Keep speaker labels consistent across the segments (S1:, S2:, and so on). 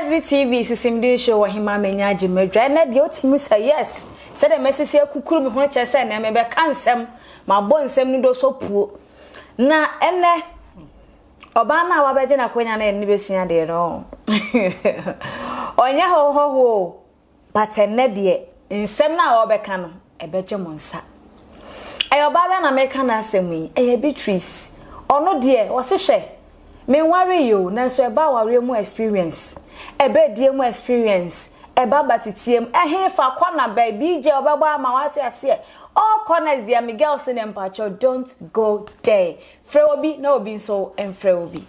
S1: ksbentv Sisi Mu Den show wahima menya agimedwa na de otimi say yes said the message akukuru me ho che say na me be kansem ma bo nsem ni do so puo na ene oba na wa beje na kwanya na eni besua de no onya ho but ene de nsem na wa beka no ebeje mo nsa ayoba be na meka na asem yi eye Beatrice ono de wo se hwe me worry you na so eba worry mu experience ebe die mu experience eba batitiem ehefa kona baby je obegba ama wati ase all corners dia Miguel say them pacho don't go there freobi na obi so enfreobi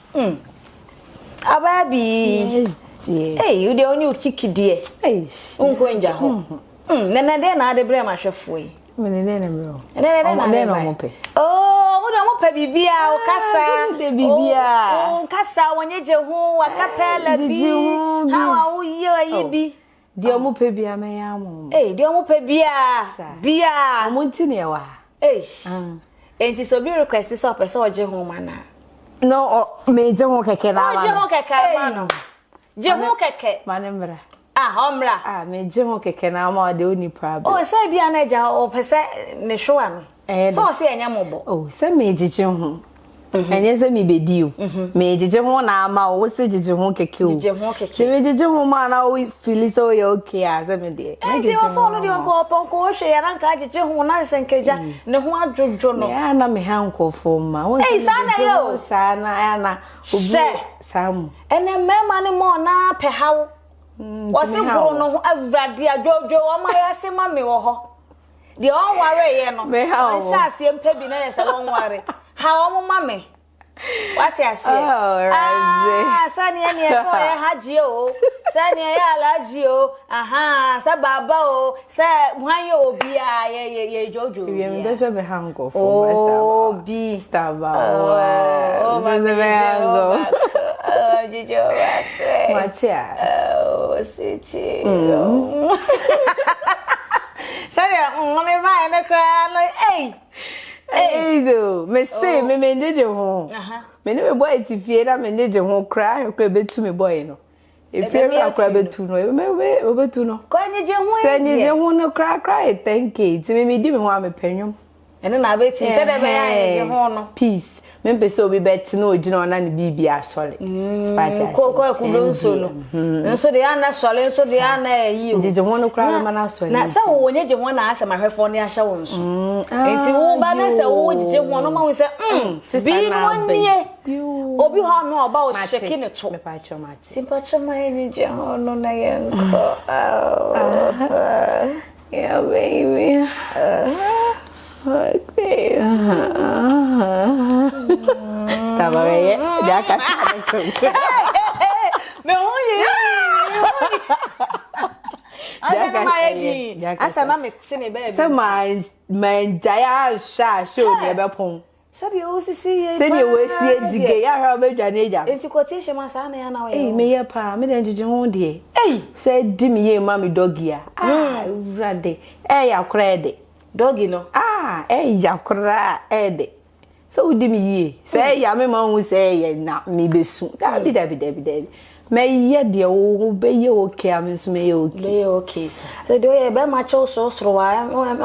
S1: ababi
S2: yes dear
S1: hey you the only kiki dear
S2: hey
S1: unko nja ho na de na de bre ma hwefo yi
S2: menene na bro
S1: na
S2: mo pe
S1: oh mo pe bibia o kasa
S2: de bibia
S1: o kasa wonyeje ho wakapela bi hawa uyo yibi
S2: de o mo pe bia me ya mo
S1: de o mo pe bia
S2: mo ntine wa
S1: enti so bi request so person oje ho mana
S2: no me je ho keke na ma
S1: oje ho keke ma no je ho keke
S2: manembra
S1: homra
S2: me je ho keke na ma de oni problem
S1: oh say bia na ja o pese ne hwa no so say enya mobo
S2: oh say me jeje ho enye say me bedi o me jeje ho na ama o se jeje ho keke o
S1: jeje ho keke
S2: se me jeje ho ma na o feel so you okay as me de
S1: me jeje ho so no de ko ponko o hwe ya na nka jeje ho na nsenkeja ne ho adwodwo no
S2: ya na me ha nkofo ma won
S1: sana yo
S2: sana ya na obi sam
S1: ene mema ne mo na pe hawo wose guru no ho awrade adwodwo o ma ya se ma me wo ho de on ware ye no on sha se mpa bi na yesa won ware ha o mo ma me what ya say sani eni so ya haji o sani ya alaji o sa baba o sa hwan ye obi a ye jojo
S2: we me be se be hango
S1: for master bi
S2: star ba o me be hango
S1: Jojo
S2: Matia
S1: city sorry only my na cry like hey
S2: do me say me njeje ho me ne me boy ti fie na me njeje ho cry kra betu me boy no e fie ra kra betu no me betu no
S1: ko njeje ho
S2: se njeje ho no cry thank you ti me di me ho amepanyum
S1: ene na beti se de be ya njeje ho no
S2: peace me pese obi beti no ojina ona ne bibia sole
S1: spati ko kudo nso no nso de ana sole nso de ana yi
S2: njeje ho no cry ma na sole
S1: na se wo njeje ho na ase ma hwefo ne ahya wo nso enti wo ba na se wo njeje ho no ma wo se bi no nie obi ho no oba o sheki ne to
S2: me pa chomati
S1: simpacho ma njeje ho no na yenko
S2: yeah baby okay estaba bem já casada com
S1: meu asa na me se me baby
S2: se my jaya sha show ne be pon
S1: se de o sisi
S2: se ne we sie dige ya ha be dwane eja
S1: enti quotation ma sa na ya na we
S2: me ye pa me de njije ho de se di me ye ma me dogia rade yakora de
S1: doggy no
S2: yakora de so di me ye se ya me ma hu se ye na me besu dabi me ye de o be ye okay am so me ye
S1: okay se do ye be ma cho so wa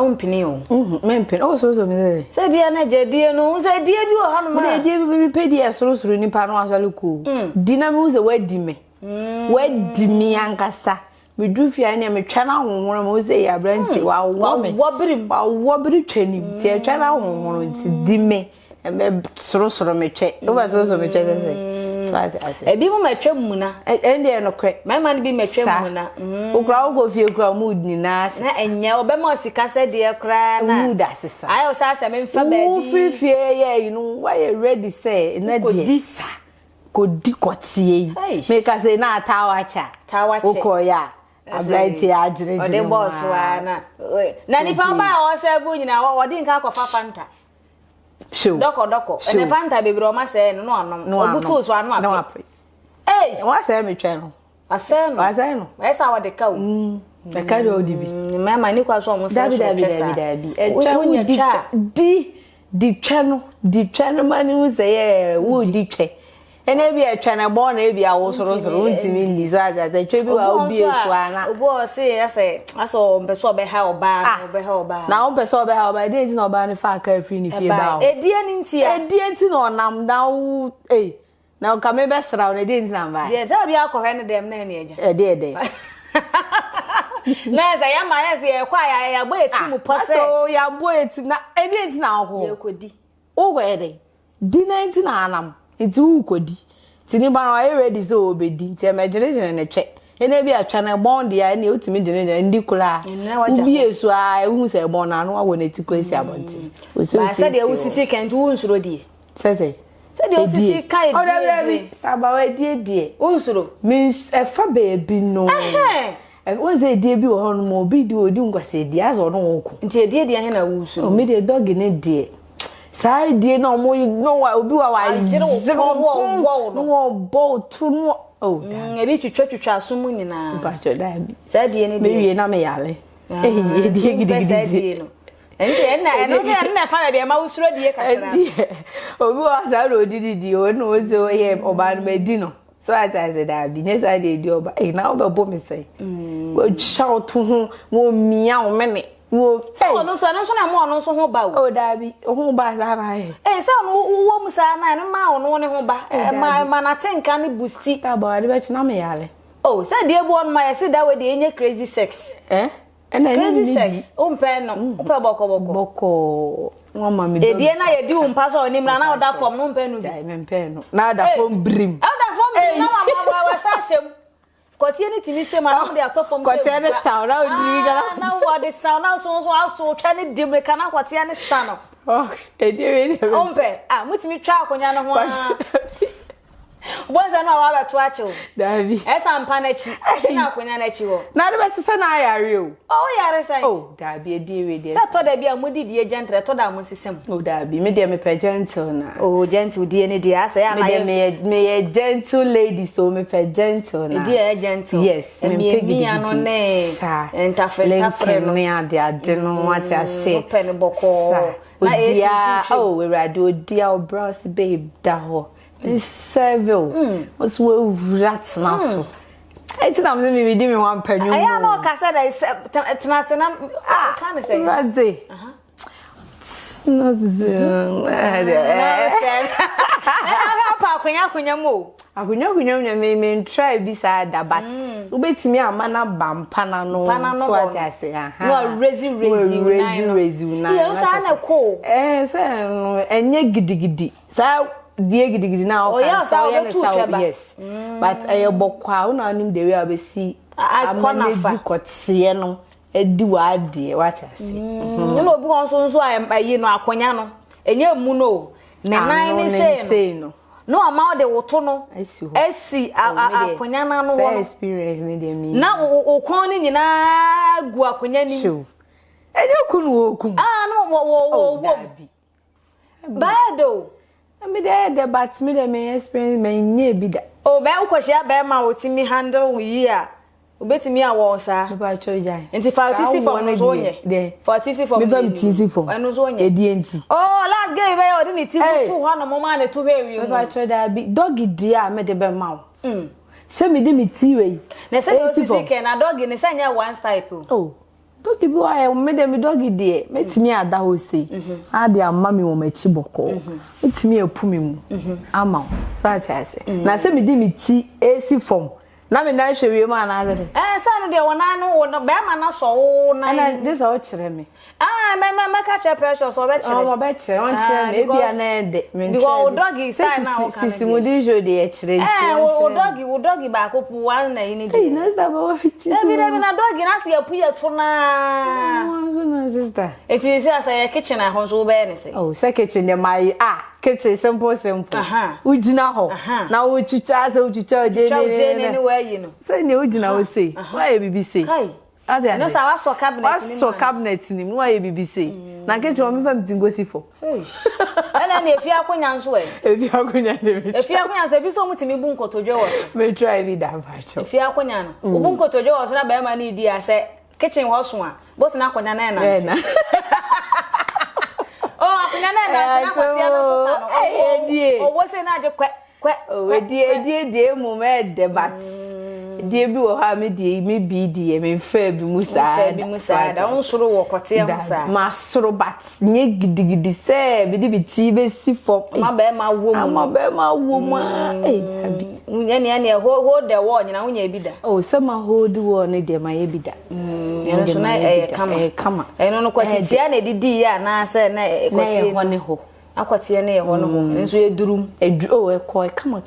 S1: mpini o
S2: me mpini o so me
S1: se bia na jedie no se die bi o ha no ma
S2: die bi me pedi e so ni pa no asale ko di na me hu se wadi me ankasa me du fia ne me twa na honhoro mo se ya branti wa wo biri twani ti twa na honhoro ti di me me soro me twe o ba soro me twe se
S1: ebi mo matwa mu na
S2: ende no kwe
S1: mama ne bi matwa mu na
S2: okra wo fie kra mood ni na
S1: enye obema osika se de kra na
S2: mood asesa
S1: ayo sa se me mfa ba
S2: bi fie ye you know why you ready say na die sa ko di kotie me ka say na tawacha okoya abranti agire
S1: ode boss wa na ni pa ba o se bu nyina wo di nka akwa fanta
S2: show
S1: doko ene fanta bebre o ma se no obutu so anu ape
S2: wa se me twa no ase no
S1: esa wa de ka o
S2: de ka de odibi
S1: mama ni kwa so mo se
S2: dabi e twa wo di twa no mani wo se ye wo di twa ene bi etwa born na bi awo soro ntimi liza za twa bi wa obi esu ana
S1: obo se aso mpeso obeha oba na mpeso obeha oba dey ti na oba ni fa ka free ni fie ba o edie ni ntia
S2: edie ti na onam na wo na ka me be sra na dey ti na ba
S1: ye za bi akọhwe ne dem na eja
S2: ede
S1: na za ya ma ya ze kwa ya gbo etimu pose
S2: so ya gbo eti na edie ti na akọ
S1: ye kodi
S2: o go ede di na ti na anam eti u kodi tini ba na ya ready so obedi ti emergency na twe ene bi atwa na bond ya ne otimi gene ndi kula ubi esu a ehu se bon na no awo na tikwesi abonti
S1: o se de usisi kenju unsuro die
S2: se
S1: de usisi kai
S2: o da bi staba we die
S1: unsuro
S2: means e fa baby no e won say die bi wo hono mo bi di odi ngwase die aso no woko
S1: nti die he na unsuro
S2: o me de dog ne die sai die no mo no wa obi wa zero no bo tu no oh
S1: ebi twetwa asumu nyina
S2: ba cho da bi
S1: sai die ne die
S2: me na me yale die gidi
S1: no ense enna fa bia ma usuro die kakra
S2: obi wa sa ro didi o no zo ye oba no medi no so as I said that bi ne sa de di oba na oba bo me say go shout ho wo mia wo mene wo
S1: so no na mo no so ho ba
S2: o da bi ho ba sa na he
S1: so no wo mu sa na ne ma wo ne ho ba ma na tenka ne busti
S2: ta ba de be na me yale
S1: say de bu on ma ye say that way de enye crazy sex crazy sex umpe no umpe boko
S2: mama mi do
S1: edie na ye di umpa so ni mra na oda form no umpe no
S2: dai me mpe no na oda form brim
S1: oda form na mama wa sa shem kotie ni timi shem na de atọ form
S2: kotie ne sound na odi gara
S1: na wo de sound na so twa ni dim ka na kotie ne sound
S2: edie we
S1: umpe mutimi twa akonya no ho Bonza no wa beto ache o.
S2: Davi.
S1: Esa mpa na chi. Na akonya na chi wo.
S2: Na de betese na ayare o.
S1: O yare sai.
S2: Oh, dabi edi we de.
S1: Sa to da bia mudi die gentle to da mo sisem.
S2: Oh, dabi me de me pe gentle na.
S1: Oh, gentle die ne die asa ya na.
S2: Me gentle lady so me pe gentle na.
S1: Die gentle.
S2: Yes, me pe gidi.
S1: No ne.
S2: Sa.
S1: Entafre no
S2: me ade no what I say.
S1: Pen boko.
S2: Na dia we radio dia o bros babe da ho. Several. What's rats now so? I tell them me do me one penny.
S1: I know Casa is Tanasanam. Can I say?
S2: Radzi. Akunya me try beside that but ubeti me amana bampana no so what I say
S1: no raise
S2: na
S1: you say na ko
S2: say no enye gidigidi say die gidigidi na o kan say yes but bokwa una anim de we abesi amana kotie no edi wa de what I say
S1: no obi won so ayi no akonya no enye mu no ne nan ni say no no amount de woto no esi akonya na no wo
S2: experience ni de mi
S1: na okon ni nyina gu akonya ni
S2: enye kunu okum
S1: no wo bado
S2: me de but me de me experience me nye bi da
S1: be ukohia be ma otimi handle yi a obetimi a wo sa
S2: ba chojai
S1: enti fa sisi for no so nye for sisi for
S2: me fa tisi for
S1: eno so nye
S2: edi enti
S1: last game we odi ni ti tu ho no mo ma na to we wi
S2: ba choda bi doggy dia me de be ma wo se me de mi ti we
S1: na se sisi ke na doggy ni se nya one type
S2: doggy bi wa me de mi doggy die metimi ada ho sei ade amma mi wo machi boko metimi epumi mu ama so atase na se me de mi ti esi form na me na hwewe mu anadere
S1: sa no de wona no be ma na so wo na
S2: na this all kire me
S1: me ka che pressure so be kire
S2: o be kire on kire me e bia na ede me
S1: because doggy style na o kan
S2: Sisi Mu Den show de kire
S1: o doggy ba ko pu wan na yini de
S2: na sta ba wa ti
S1: be na doggy na se pu ye to na
S2: so na sister
S1: it is say kitchen na ho so be ne say
S2: say kitchen de my kitchen simple ujina ho na wo chucha de
S1: ne we yi no
S2: say ne ujina wo say why bibi say
S1: kai ade no sa wa so cabinet ni
S2: why bibi say na kitchen o me fam tingosi fo
S1: ana na efi akonya nso
S2: efi akonya
S1: se bi so mutimi bu nkotodwe wo so
S2: me try bi da ba cho
S1: efi akonya no bu nkotodwe wo so na ba ma ni di ase kitchen wo so a boss na akonya na na akonya na na kwati na so sa no wo se na je kwa
S2: we die mu me debat die bi wo ha me die me bi die me fa bi musa
S1: da on soro wo kote musa
S2: ma soro bat nye gidigidi se bi di bi ti be si fo
S1: ma be ma wo mu
S2: abi
S1: ne hold the wall nyina wonya bi da
S2: se ma hold wall ne de ma ye bi da
S1: eno so na kama eno no kwatiti ya na didi ya na se na kwatiti
S2: ho ne ho
S1: akwati na ye ho no ho nso edurum
S2: kama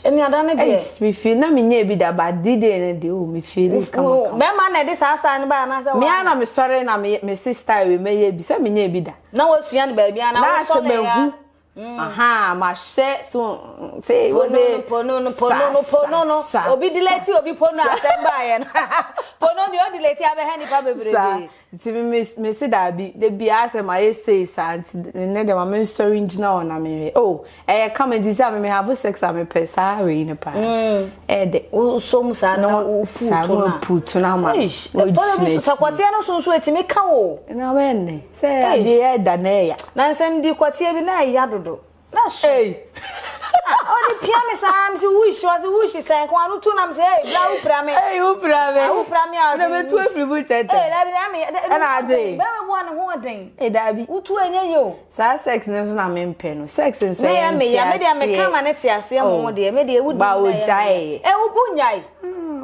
S1: eni ada na de
S2: me feel na me nya bi da ba didi ne de me feel kama
S1: be ma na de sa ni ba na se
S2: me ana me sorry na me sister we me ye bi se me nya bi da
S1: na wo sua ne ba bi ana wo so na ya
S2: ma she so say
S1: was it pono obi delete obi pono asemba ye pono di o delete abe hani pa bebrebe
S2: ti me see that the bi asem I say sant ne de ma story ngina ona me come and say me have sex am pesa we ne pa de
S1: so musa na o
S2: putu na ma
S1: so kwate no so etimi ka wo
S2: na we ne say de da na ya
S1: na nsem di kwate bi na ya dodo na so Oni pia me sam si wish sen kwa no tu nam se bla uprame
S2: na me tu efribu tete
S1: la bi na me
S2: na ade
S1: be me bo na ho den
S2: da bi
S1: utu enye yo
S2: sa sex ne so na me mpe no sex nso
S1: me ya me kama ne te ase mo de me de wudi
S2: ba o jai
S1: ubu nyai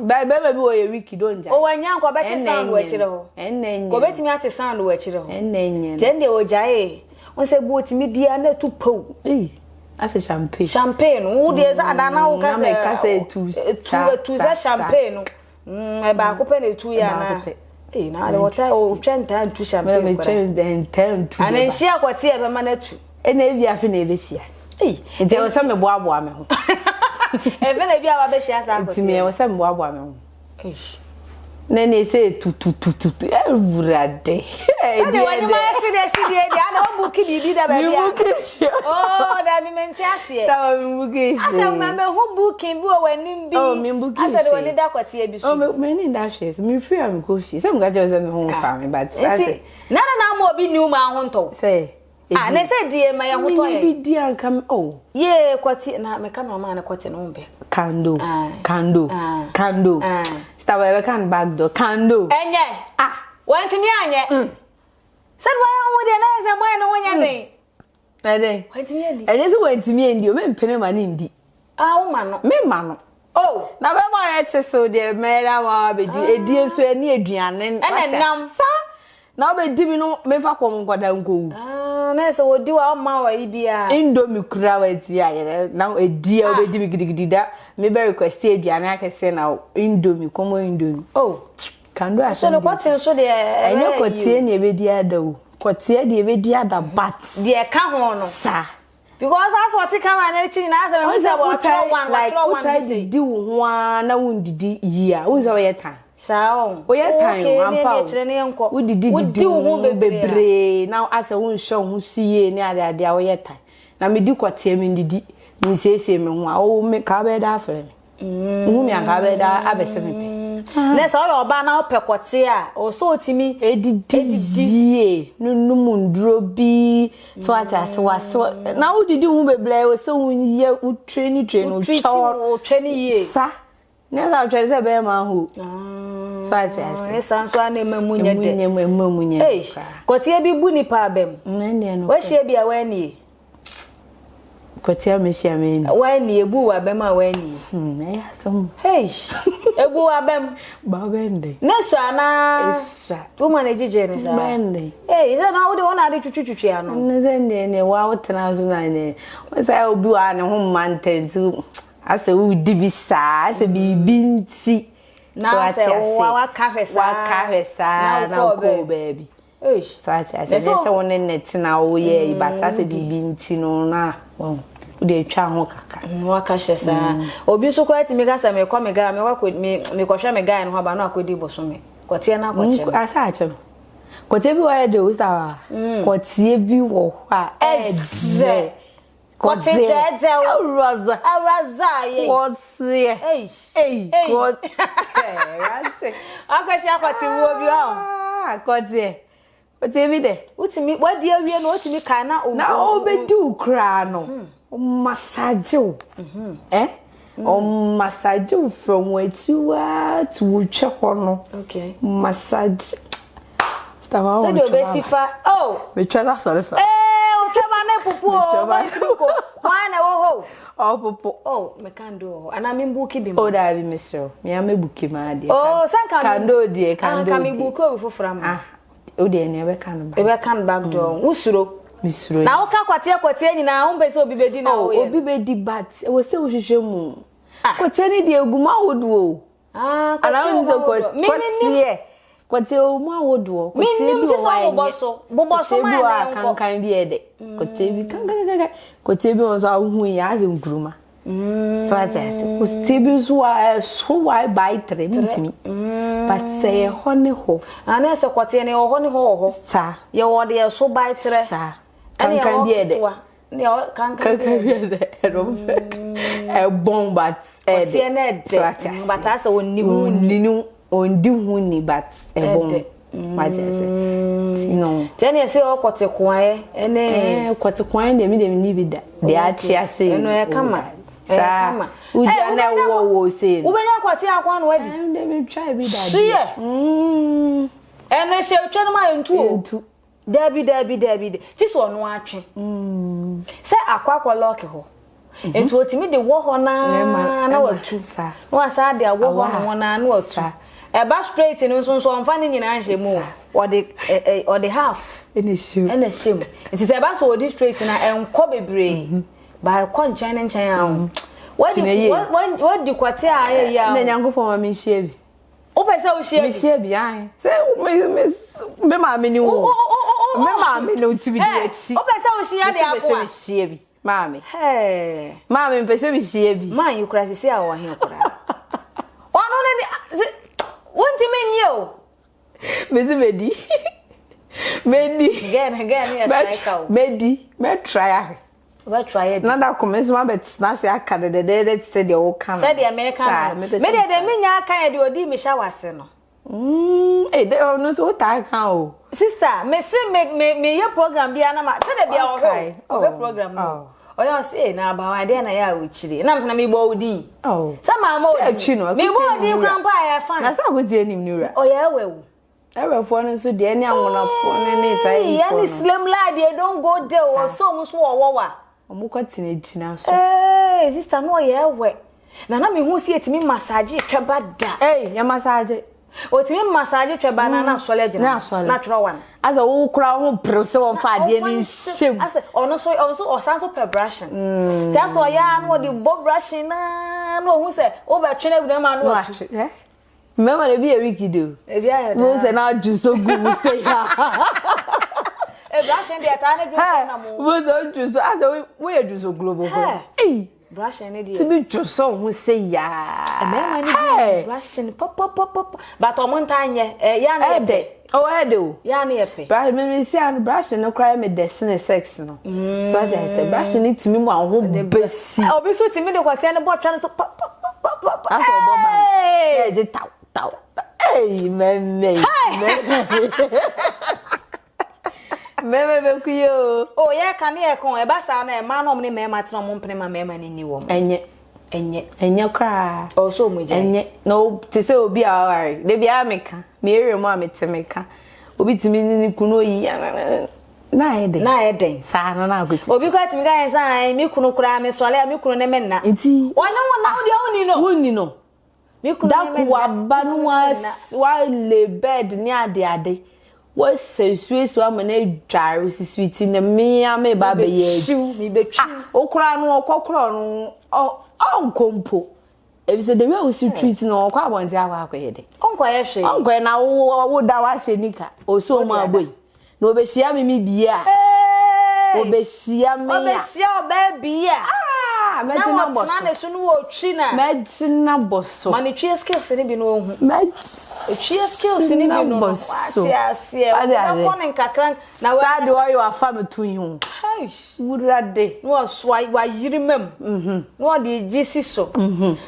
S2: be bi o ye wiki don jai
S1: o wanya nko beti sound we chire ho ko beti mi ate sound we chire ho den de o jai on se bo ti mi dia na tu po
S2: Ase
S1: champagne wo de za da na wo ka
S2: se tu
S1: za champagne e ba ko pe na tu ya na na le wota o twenta tu champagne
S2: me twenta tu
S1: ana nshi akwati e be ma na tu
S2: na ebi afi na ebe hia nti o se me boaboa me ho
S1: e be na bi aba be hia sa akwati
S2: nti me o se me boaboa me ho nene se tu evurade
S1: ade wani ma si de ana o buki bibi da ba bia da mi menti ase
S2: ta mi buki
S1: ase ma me ho buki bi o wani bi
S2: mi buki
S1: ase de wani da kwati e bi so
S2: me ni da shes mi free am ko fi se mo ga je me ho fa me but ase
S1: na mo obi ni ma ho nto
S2: se
S1: na se die ma ya ho to ye
S2: bi di an kam
S1: ye kwati na me ka no ma na kwati no mbe
S2: kando Stop we can back door kando
S1: enye want me anye said why on we dey na say boy no wonya den
S2: na den
S1: want me ndi
S2: enye se want me ndi o me mpene ma ni ndi
S1: wo ma no
S2: me ma no na be mo ya che so de me ra ma be di edi enso ani aduane
S1: nam
S2: sa na be di bi no me fa kom nkwada nkowu
S1: na se wo di wa ma wa ibia
S2: indomie kura wa ti ya na edi o be di bi gidigidi da me be request aduane akese na indomie komo indomie kando aso
S1: so no kwate so de
S2: enye kwatie ne be di ada o kwatie de be di ada bat
S1: de ka ho no
S2: sa
S1: because as what come na chi na say me say about one
S2: di wo na wundidi yia wo say we time
S1: sao
S2: o ye time ampa
S1: wo
S2: didi wo bebre na asa wo nhwe ho suye ne ade a wo ye time na me di kwatie me ndidi ni sese me ho a wo me ka be da afre me hu me aka be da abese me pe
S1: na so yo ba na opekwote a o so otimi
S2: edidi nunu nduro bi so atase waso na wo didi hu bebre wo so hu ye wo train
S1: o train ye
S2: sa na za twere se be ma hu so atase
S1: esa so ana mamunye de kotie bi bu nipa abem
S2: no
S1: wo hie bia wani
S2: kotia me hia me ni
S1: wani ebu wa bem a wani
S2: na yasom
S1: ebu wa bem
S2: ba bende
S1: na so ana
S2: esa
S1: tu manage je ne sa
S2: bende
S1: isa na wo de wona de twutwutwu ya no
S2: ne zende ne wa wotena zo na ne wo sai obi wa ne ho mantentu ase wo di bi sa ase bibi nti
S1: na se wa ka hwesa
S2: na ko baby so ase se wona net na wo ye ibata se bibi nti no na de twa ho kaka
S1: wa ka hwesa obi so kwati me ga sa me kwa me ga me wa ko me ko hwa me ga no ba no akodi boso me kotie na koche
S2: asa ache kotie bi wa de usta kotie bi wo hwa edze
S1: kotie de
S2: araza ye kotie kotie rante
S1: akashia kotie wo bi ha
S2: kotie bi de
S1: utimi wadi awie no utimi ka na
S2: obedi ukra no massage eh massage from where to check on
S1: okay
S2: massage
S1: so do be sifa oh
S2: we try that sorry sir
S1: o chama na pupu o ba truko why na wo ho
S2: oh pupu
S1: oh me can do ana me buki bi
S2: oh da bi mister me am buki ma de
S1: oh san
S2: can do de
S1: can me buki o fofora ma
S2: o de na e be kan ba
S1: e be kan back door usuro
S2: misuro
S1: na wo ka kwatie nyina wo be se obi be di na wo ye
S2: obi be di bat e wo se wo hwehwe mu kwatie ni de eguma woduo kwatie o mu awoduo kwatie bi o wa
S1: boboso ma na
S2: kan bi ede kwatie bi kan kwatie bi on so ahu ya azem nkuruma so atase kwatie bi so wa by 3 mitimi but say hone ho
S1: ana se kwatie ne hone ho
S2: sa
S1: ye wo de so by 3
S2: sa kan bi ede
S1: ne kan bi ede
S2: e bon but
S1: kwatie na ede but asa wonni hu
S2: ondi hu ni but ebon majese no
S1: tene ese okote kwae ene
S2: okote kwae de mi ni bida de achi ase
S1: eno e kama kama
S2: uja na wo se
S1: ubenya kwate akwa no wadi
S2: de mi try bi da
S1: eno se otwe no ma ntu dabi jiso ono atwe se akwa lock ho entu otimi de wo ho na watu no asa de wo ho na watu eba straight no so onfa ni nyina anhye mu or the half
S2: ene shim
S1: it is eba so odi straight na enko bebre ba ko nchan an what di kwate aye ya
S2: na nyankofo ma mi hye bi
S1: o pese o hye
S2: mi hye bi an se me ma me ni wo me ma me no tibi di achi
S1: o pese o hye de apo
S2: a hye bi mami mami pese bi hye bi
S1: man you crazy say awo he kura ono ne wonti menyo
S2: medi
S1: again ya strike out
S2: me try
S1: it
S2: nada commence ma bet na se aka de say de wo kan
S1: say de me kan me de menya aka ya de odi me shawase no
S2: de no so ta kan o
S1: sister me say me ye program bia na ma say de bia o program no oya say na abawa de na ya wuchiri na mtana me bo odi sama ma odi me bo odi grandpa ya fan
S2: na sa go die nim nura
S1: oya ewewu
S2: ewefo no so de ni anwonafo ne sai
S1: ya ni slim lad you don't go there o so mu so wo wa
S2: omukwatine gina so
S1: sister no oya ewe na me hu si etimi massage tweba da
S2: ya massage
S1: otimi massage tweba na sole gina natural one
S2: as a wo kura ho prose won fa de ni shem
S1: as ono so osanso per brushing ti aso ya no the bob brushing na no hu se o be twene gudan ma no otu
S2: remember the be a wiki do no se na ju so gu say ya
S1: brushing the ta na ju na mo
S2: wo so ju so as we ju so global
S1: brushing ne
S2: ti bi ju so hu say ya
S1: remember ni brushing pop but o mo ntanye ya na
S2: ede o
S1: ya na yepe
S2: but me see an brushing no cry me the sex no so I say brushing ni timi mu an ho besi
S1: obi so timi de kwate ne bo twa no so pop
S2: aso bo man je taw me kuyo
S1: oh ya kan e kon e ba sa na e ma no me me ma tena mo mpene ma me ma ni wo enye kra o so mu je
S2: enye no ti se obi a de bia meka me ere mo a metemeka obi timi ni kunu yi na eden sa na agosi
S1: obi kwa timi ga yen sa mi kunu kra me sole mi kunu ne menna
S2: nti
S1: wona de
S2: woni no mi kunu da kwa ba no wa le bed ni ade wo sesuesu amane dware sisuiti na me ba be ye
S1: mi betwi
S2: okura no okokoro no onkompo ebise de we usi treat no okwa abonti akwa yede
S1: onko ye hwe
S2: onko na wo da wa shenika oso ma aboy na obehia me bia obehia me
S1: oba bia
S2: medina boso
S1: na so no wo twi na
S2: medina boso
S1: mani twi skills ni bi no hu twi skills ni bi no
S2: boso
S1: asie na konen kakran na
S2: wa sad wo afa metun hu wurade
S1: no so wa yiri mem no de gisi so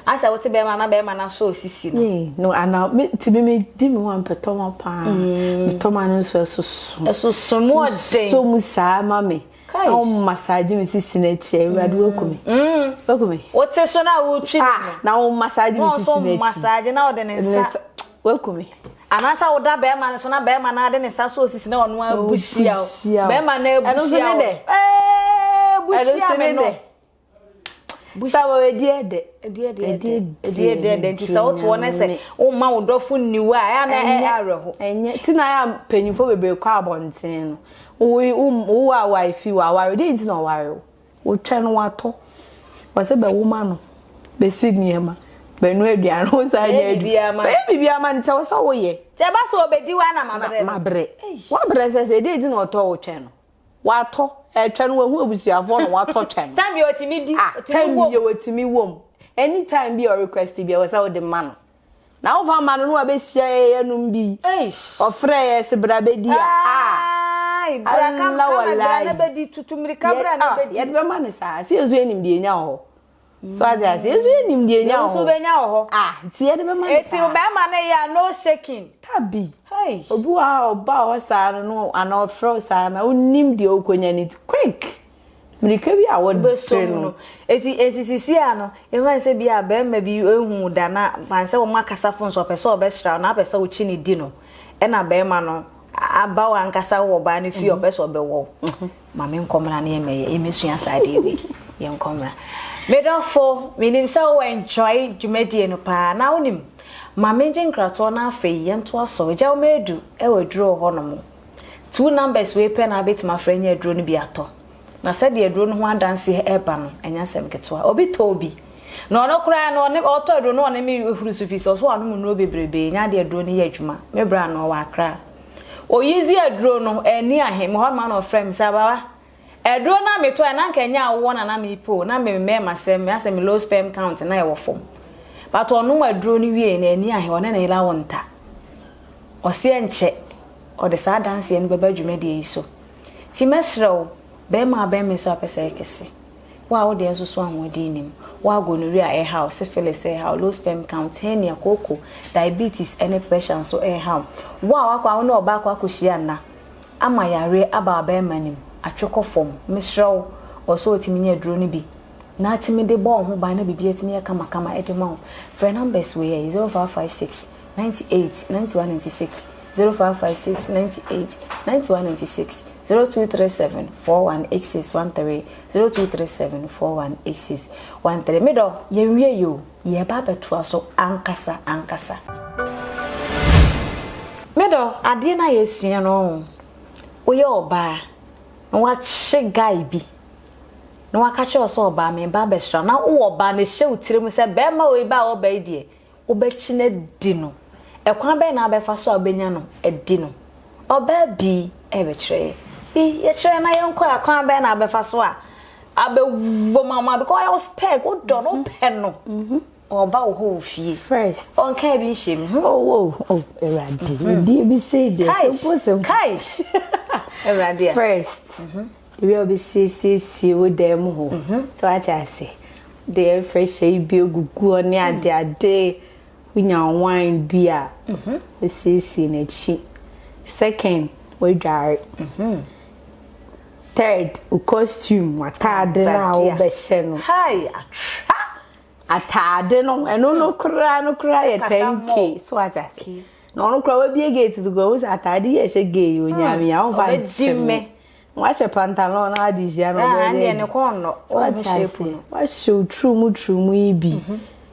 S1: asa wote be ma na so sisi
S2: no ana tibi me di me wan petoma pa petoma no so
S1: so mo de
S2: so musa mame o massage me sisi na chi ewrade wakumi
S1: what so na wo twi
S2: na o massage me sisi na chi
S1: massage na o de nsa
S2: wakumi
S1: anasa wo da be ma ne so na be ma na de nsa so sisi na ono abushia be ma na abushia bushia me no
S2: Sawa we de
S1: nti sa wo to na se wo ma wo dofo niwa ya na areho
S2: enye ti na ya panyimfo bebe kwa abonten no wo wa wifi wa ware de nti na ware wo twa no wato wo se be woma no be signiema be no aduan wo sa ya adu be bibia ma nti wo so wo ye
S1: te ba so obedi wa na
S2: mabre wa bre se de nti na oto wo twa no wato etwa no hu abusuafo no wato twa no
S1: time you otimi di
S2: time you otimi wom anytime be your request be we say wo de man na wo fa man no abesia yenum bi ofre yes bra be di
S1: ai bra kam na be di tutumri kabra na be di
S2: ye be man sa se ezu enim di enya ho so aja se ezu enim di enya ho
S1: so be enya ho
S2: ti ye de be man
S1: eti be man ya no shaking
S2: tabi obi wa oba o sa no ana ofro sa na onim di okonya ni quick mirika bi a wod no
S1: eti sisi ano e wan se bi a be ma bi ehu da na fan se wo makasa fon so pese obehra na pese wo chi ni di no e na be ma no aba wa nkasa wo ba ni fi opese obewo ma me nkomra na emeye emesua sade bi ye nkomra me don fo meaning so enjoy jumedie no pa na onim ma menje nkrato na afa ye nto aso ja o medu e waduro ho no mo two numbers we pe na bit ma franya aduro no bi ato na said the aduro no ho adanse eba no enya sem ketwa obi to obi no no kra no ne oto aduro no ne me huru sufi so so anu no bebrebe nya de aduro no ye adwuma me bra no wa kra o yizi aduro no eni ahem ho ma no frame sabawa aduro na me to na nka nya awo na me po na me masem asem low sperm count na e wo fom but onu aduro ni wie na ani ahe one na ila wonta ose enche o de sa dance ye no beba dwumade yi so ti mesrew be ma be me so apese ekese wa wo de so anwodi nim wa gonorrhea e house syphilis e house low sperm count hernia koko diabetes any pressure so e house wa kwa no oba kwa koshia na ama yare aba be manim atweko fom mesrew o so otimi nya aduro ni bi na atimi de bo ho ba na bibia timi ya kama edema phone numbers we 0556 98 9196 0556 98 9196 0237 418613 0237 418613 medo ye wie yo ye ba beto aso ankasa medo ade na yesua no oye oba na wa che guy bi no wakache oso oba me ba bestra na wo oba ne hye utirem se be ma we ba oba die obachi na di no ekwan be na abefa so abenya no edi no oba bi e be kire bi ye kire na yenko akwan be na abefa so a abewo mama because I was peg o do no pen no oba wo ho fie
S2: first
S1: on ka bi hye
S2: oh eradi di bi say this so
S1: kai eradi
S2: first we will be Sisi Mu Den ho so I say the fresh be gugu oni ade winya wine beer we Sisi na chi second we dry third u costume atade na o be hye no
S1: hi
S2: atade no eno no kra ye 10k so I say no kra we be gate to go atade ye hye gay onyame ya o va me watch a pantalon na adijia no be
S1: ne kono o shape no
S2: wa show true mu ibi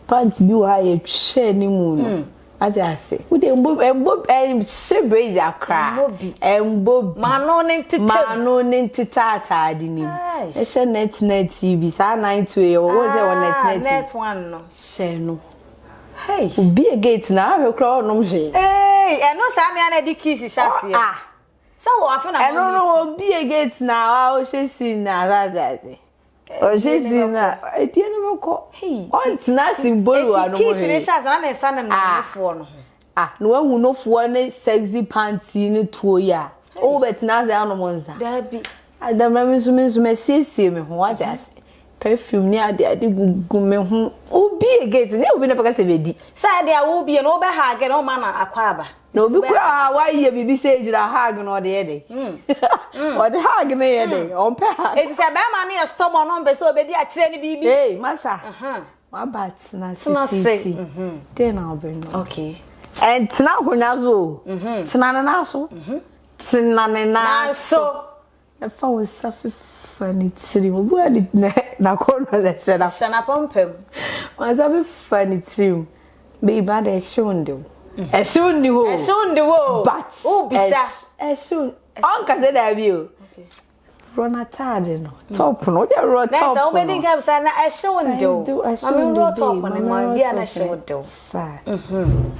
S2: pants bi wa ye hwe ni mu no ase we dey embo she braze akra embo
S1: mano ne ntita atade ni e
S2: she net TV sa 92 o wo say
S1: net one no
S2: she no
S1: hey
S2: be a gate na we kra no mje
S1: eno sa me na di kiss shase so wo afena
S2: mo no be a gate na o she si na that o she si na e tie no ko on na symbol wa no mo
S1: kiss ni shase na sa na no fo no
S2: no hu no fo ne sexy panty ni tuo ya o bet na za no mo nza
S1: da bi
S2: adama mi so me siesie me ho what just perfume ni ade gugu me ho obi egate ne obi na paka se bedi
S1: sa de a wo bi no be ha ge no ma na akwaba
S2: no obi kura wa ye bibi se ejira hag no de yede o de hag ne yede on pe hag
S1: e ti se be ma na stomach no be so obedi a kire ni bibi
S2: hey masa wa bat na city then I'll bring
S1: okay
S2: and tna honya zo tna na so tna na so the phone was suffer funny tiri mo bu ali na kono le sena
S1: shana pompem
S2: was a funny tiri be bad e shunde wo but
S1: oh bisa
S2: soon on ka se da bi o rona tade no top no de ro top
S1: no na so we say na e shunde o am ro top no ma bia na shunde o
S2: sa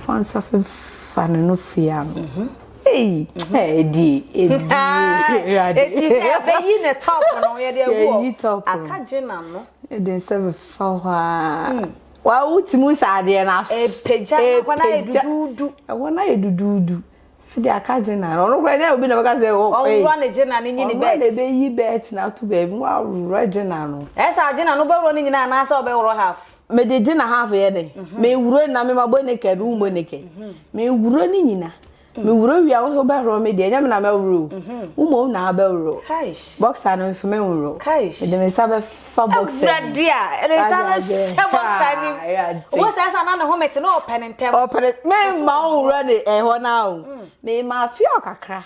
S2: fan suffer funny no fiam hey di
S1: eti se be yi ne top no ye de wo akaje na no
S2: e de se fa ha wa utimu saade na
S1: peja na edudu
S2: wona edudu fide akaje na no kra na obi na baka se o
S1: o ro na je na ni ni bet
S2: na be yi bet na to be wa ro je na no
S1: sa je na no be ro ni nyina na sa o be ro half
S2: me de je na half ye de me wuro na me mabo ne ke du mo ne ke me wuro ni nyina me wuro wi awo so be ro me de nya me na me wuro umo na be wuro boxer no so me wuro de me sabe fa boxer
S1: radia e sa se boxer ni wo sa na ho mete no open ntem
S2: open me ma wuro ne e ho na o me ma fi okakra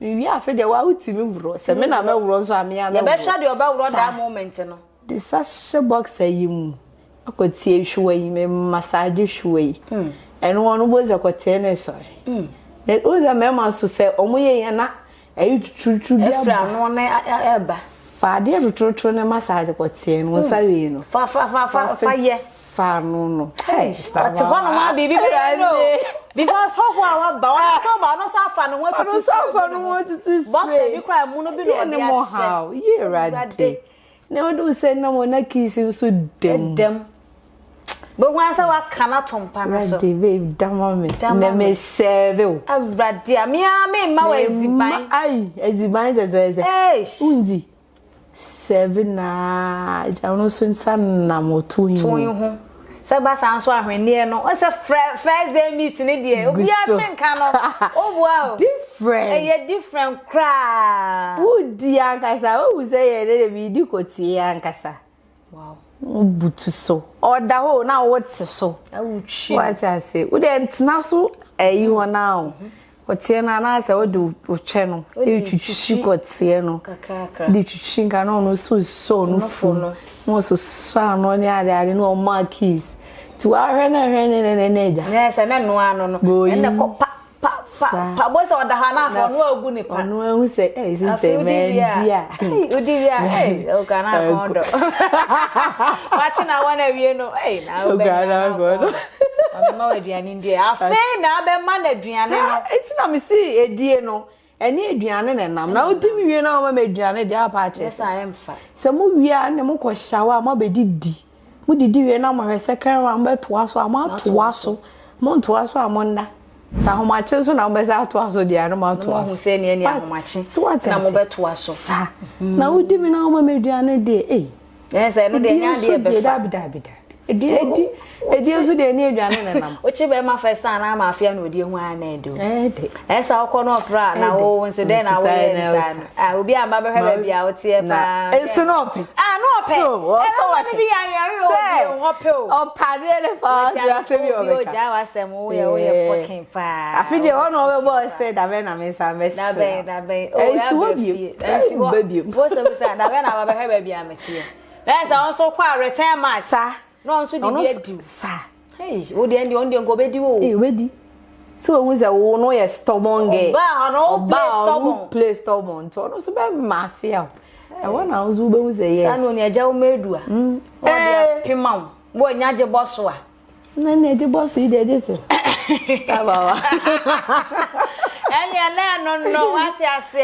S2: me wi afi de wa utimi wuro se me na me wuro so ame ya me
S1: be hwa de oba wuro da moment no
S2: de sa se boxer yi mu akotie hwe yi me massage hwe yi eno wono bo ze kotie ne so oza mema so se omoye ye na ayi tutu bia
S1: efra no na eba
S2: fa de tutu ne massage kotie no sawe no
S1: fa ye
S2: fa no
S1: hey start to one ma bibi no because how ba wa so ba no so afa no wa tutu
S2: so afa no wa tutu
S1: box e bi kwa mu no bi no dia
S2: how ye rade ne wo do se na mo na kisi so dem
S1: but once I cannot tompa na so
S2: babe dama me na me serve o
S1: awrade me ma wa eziban
S2: ai eziban ze undi serve na ja no so nsa na moto
S1: hu se ba san so ahwene no o se first day meet ni de obi atinka no o bua o
S2: different
S1: different cry
S2: udi ankasa o se ye de bi di kotie ankasa
S1: wow
S2: butu so oda ho na what so
S1: awuchi
S2: what I say we dem tna so eyi ho na o kotie na na say we do che no e twitwi kotie no
S1: kakaka
S2: di twitwi nka no no so no fu no so no ni ade no markis to ahwe na ja
S1: yes na no ano no ene ko pa boy so da ha na afọ no agu ni pa
S2: no hu say sister man dia
S1: udivia o kana kondo wachi na wana wie no na o be
S2: na godo
S1: mama aduane ndie afa na be ma na aduane no
S2: enti na me si edie no eni aduane na nam na odimi wie na mama aduane dia pa che
S1: yes I am fa
S2: se mo wia ne mo ko shawa ma be didi mo didi wie na mo hwese kan wa mbe toa so ama toa so mo toa so amonda sa homache so na mbesa to aso dia no ma to aso
S1: se ne homache na mo beto aso
S2: sa na udi mi na o ma meduane de
S1: yes no de nya de be
S2: da edi so de ni aduane na nam
S1: o chi be ma first time na ma afia na odi hu ana edo esa okọ no fra na wo nso de na wo ye obi amba be hwe be bia o tie pa
S2: enso no ope
S1: no ope so wa bi ya o ope
S2: o pade le fa ya se bi o be
S1: ka ja wa se mo ye fucking pa
S2: afide ho no we boy say da be na me sa me
S1: da be
S2: o ya be baby
S1: bo so be say da be na ba be hwe be bia metie esa on so kwa return match sa no so di be di
S2: sa
S1: hey o de ndi nko be di wo
S2: we di so we say wo no ye stubborn
S1: ba no
S2: play stubborn to no so be mafia e wona ozu be we say yes
S1: sa no ne aja o medu a o de pimam wo nyaje bosso a
S2: na ne de bosso ide de se ta ba wa
S1: no wati ase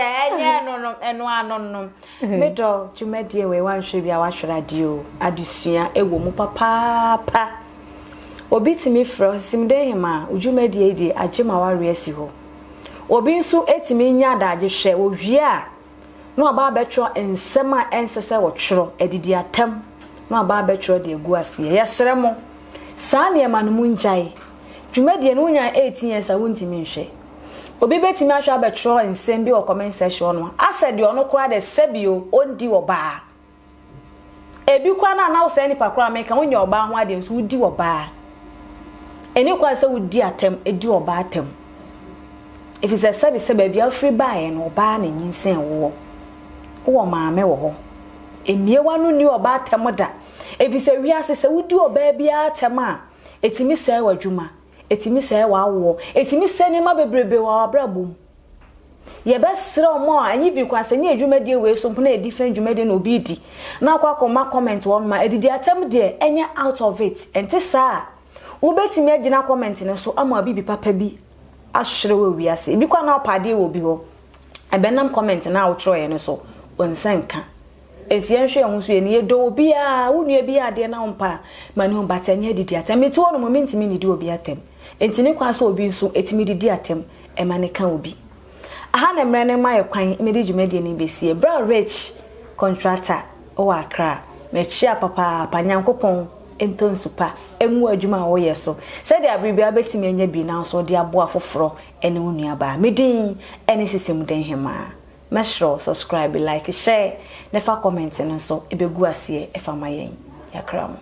S1: eno anono medo dwumadie we wanhwe bia wahwera dio adusua ewo mu papa obi timi fro simde hima dwumadie di agema ware asi ho obi nso etimi nya daage hwe owie a no aba betwo ensema ensese wo tworo edidi atam na ba betro de egu ase yesere mo saa ne ma no munjai dwumade no nya 18 years a wontimi nhwe obi betimi ahwa abetro nsem bi o comment section no ase de ono kora de sebio ondi oba ebi kwa na wo se ni pakora me kan wonya oba ho ade nso wudi oba eni kwa se wudi atem edi oba atem if is a sebe bia free buy no oba na nyinsen wo maame wo ho emiewa no ni oba atem da if is a wiase se wudi oba bia atem a etimi se wadwuma etimi se wawo etimi se ni ma bebrebe wa abrabom ye besre omo anyi bi kwa se ni adwumade we so mpona e different adwumade na obi di na akwa comment won ma edidi atem de enye out of it enti saa wo betimi agina comment ne so ama bibi papa bi ahwere we wiase ebi kwa na opade wo bi ho ebenam comment na awotro ye ne so onsanka ensienhwe ehun so ye ne do obi a wonu bi ade na ompa mani ho batanye didi atem eti wono momentimi ni di obi atem enti ne kwa so obi nso etimi didi atem e mane kan obi aha na mrene maye kwan medi dwumade ni besie bra rich contractor o akra me chia papa panyankopon enton supa enwu adwuma wo yeso se de abribia betimi anya bi na so de abo afoforo ene wonu aba medin ene Sisi Mu Den hema mashro subscribe like share never comment no so ebegu ase e fama yen yakram